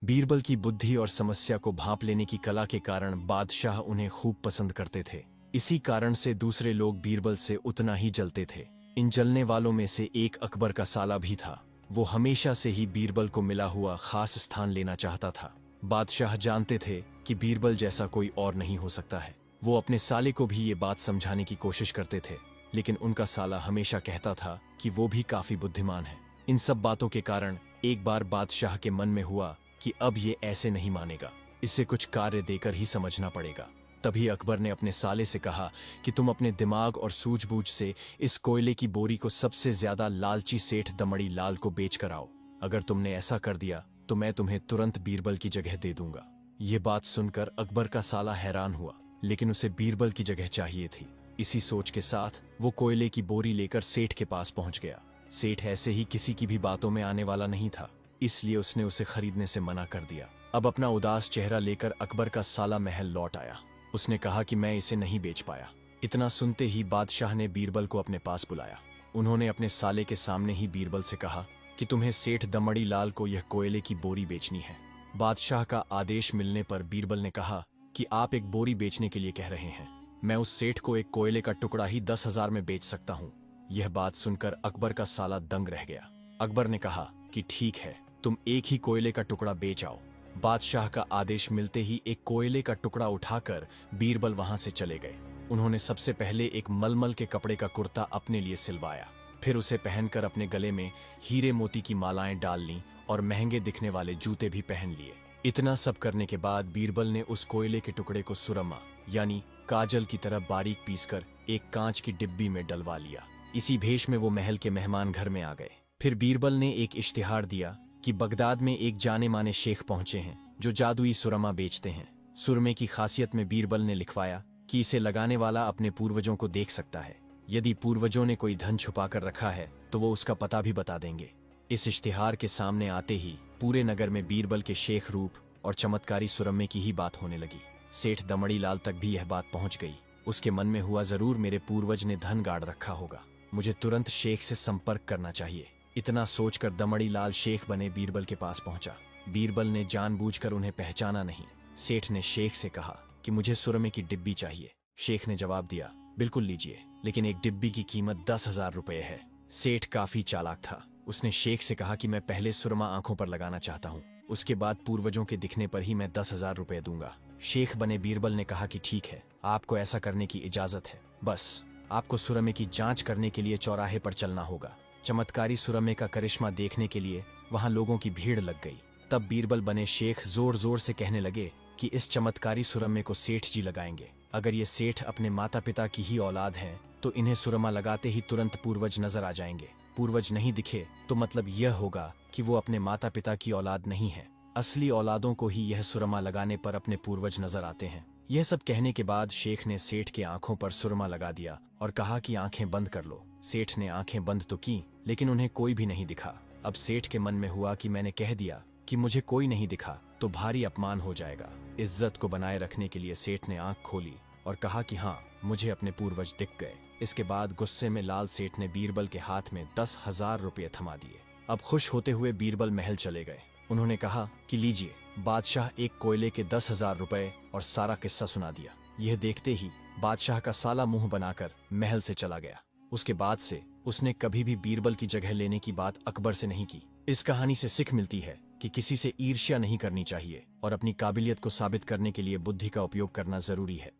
बीरबल की बुद्धि और समस्या को भांप लेने की कला के कारण बादशाह उन्हें खूब पसंद करते थे। इसी कारण से दूसरे लोग बीरबल से उतना ही जलते थे। इन जलने वालों में से एक अकबर का साला भी था। वो हमेशा से ही बीरबल को मिला हुआ खास स्थान लेना चाहता था। बादशाह जानते थे कि बीरबल जैसा कोई और नहीं हो सकता है। वो अपने साले को भी ये बात समझाने की कोशिश करते थे, लेकिन उनका साला हमेशा कहता था कि वो भी काफी बुद्धिमान है। इन सब बातों के कारण एक बार बादशाह के मन में हुआ कि अब ये ऐसे नहीं मानेगा, इसे कुछ कार्य देकर ही समझना पड़ेगा। तभी अकबर ने अपने साले से कहा कि तुम अपने दिमाग और सूझबूझ से इस कोयले की बोरी को सबसे ज्यादा लालची सेठ दमड़ी लाल को बेच कर आओ। अगर तुमने ऐसा कर दिया तो मैं तुम्हें तुरंत बीरबल की जगह दे दूंगा। ये बात सुनकर अकबर का साला हैरान हुआ, लेकिन उसे बीरबल की जगह चाहिए थी। इसी सोच के साथ वो कोयले की बोरी लेकर सेठ के पास पहुंच गया। सेठ ऐसे ही किसी की भी बातों में आने वाला नहीं था, इसलिए उसने उसे खरीदने से मना कर दिया। अब अपना उदास चेहरा लेकर अकबर का साला महल लौट आया। उसने कहा कि मैं इसे नहीं बेच पाया। इतना सुनते ही बादशाह ने बीरबल को अपने पास बुलाया। उन्होंने अपने साले के सामने ही बीरबल से कहा कि तुम्हें सेठ दमड़ी लाल को यह कोयले की बोरी बेचनी है। बादशाह का आदेश मिलने पर बीरबल ने कहा कि आप एक बोरी बेचने के लिए कह रहे हैं, मैं उस सेठ को एक कोयले का टुकड़ा ही 10,000 में बेच सकता हूँ। यह बात सुनकर अकबर का साला दंग रह गया। अकबर ने कहा कि ठीक है, तुम एक ही कोयले का टुकड़ा बेच आओ। बादशाह का आदेश मिलते ही एक कोयले का टुकड़ा उठाकर बीरबल वहां से चले गए। उन्होंने सबसे पहले एक मलमल के कपड़े का कुर्ता अपने लिए सिलवाया, फिर उसे पहनकर अपने गले में हीरे मोती की मालाएं डाल लीं और महंगे दिखने वाले जूते भी पहन लिए। इतना सब करने के बाद बीरबल ने उस कोयले के टुकड़े को सुरमा यानी काजल की तरह बारीक पीसकर एक कांच की डिब्बी में डलवा लिया। इसी भेष में वो महल के मेहमान घर में आ गए। फिर बीरबल ने एक इश्तिहार दिया कि बगदाद में एक जाने माने शेख पहुंचे हैं जो जादुई सुरमा बेचते हैं। सुरमे की खासियत में बीरबल ने लिखवाया कि इसे लगाने वाला अपने पूर्वजों को देख सकता है। यदि पूर्वजों ने कोई धन छुपा कर रखा है तो वो उसका पता भी बता देंगे। इस इश्तिहार के सामने आते ही पूरे नगर में बीरबल के शेख रूप और चमत्कारी सुरमे की ही बात होने लगी। सेठ दमड़ी लाल तक भी यह बात पहुंच गई। उसके मन में हुआ, जरूर मेरे पूर्वज ने धन गाड़ रखा होगा, मुझे तुरंत शेख से संपर्क करना चाहिए। इतना सोचकर दमड़ी लाल शेख बने बीरबल के पास पहुंचा। बीरबल ने जानबूझकर उन्हें पहचाना नहीं। सेठ ने शेख से कहा कि मुझे सुरमे की डिब्बी चाहिए। शेख ने जवाब दिया, बिल्कुल लीजिए, लेकिन एक डिब्बी की कीमत 10,000 रुपए है। सेठ काफी चालाक था। उसने शेख से कहा कि मैं पहले सुरमा आंखों पर लगाना चाहता हूँ, उसके बाद पूर्वजों के दिखने पर ही मैं 10,000 रुपए दूंगा। शेख बने बीरबल ने कहा कि ठीक है, आपको ऐसा करने की इजाजत है, बस आपको सुरमे की जांच करने के लिए चौराहे पर चलना होगा। चमत्कारी सुरमे का करिश्मा देखने के लिए वहां लोगों की भीड़ लग गई। तब बीरबल बने शेख जोर जोर से कहने लगे कि इस चमत्कारी सुरमे को सेठ जी लगाएंगे। अगर ये सेठ अपने माता पिता की ही औलाद हैं तो इन्हें सुरमा लगाते ही तुरंत पूर्वज नजर आ जाएंगे। पूर्वज नहीं दिखे तो मतलब यह होगा कि वो अपने माता पिता की औलाद नहीं है। असली औलादों को ही यह सुरमा लगाने पर अपने पूर्वज नजर आते हैं। यह सब कहने के बाद शेख ने सेठ की आंखों पर सुरमा लगा दिया और कहा कि आंखें बंद कर लो। सेठ ने आंखें बंद तो की, लेकिन उन्हें कोई भी नहीं दिखा। अब सेठ के मन में हुआ कि मैंने कह दिया कि मुझे कोई नहीं दिखा तो भारी अपमान हो जाएगा। इज्जत को बनाए रखने के लिए सेठ ने आंख खोली और कहा कि हाँ, मुझे अपने पूर्वज दिख गए। इसके बाद गुस्से में लाल सेठ ने बीरबल के हाथ में 10,000 रुपये थमा दिए। अब खुश होते हुए बीरबल महल चले गए। उन्होंने कहा कि लीजिए। बादशाह एक कोयले के 10,000 रुपए और सारा किस्सा सुना दिया। यह देखते ही बादशाह का साला मुंह बनाकर महल से चला गया। उसके बाद से उसने कभी भी बीरबल की जगह लेने की बात अकबर से नहीं की। इस कहानी से सीख मिलती है कि किसी से ईर्ष्या नहीं करनी चाहिए और अपनी काबिलियत को साबित करने के लिए बुद्धि का उपयोग करना जरूरी है।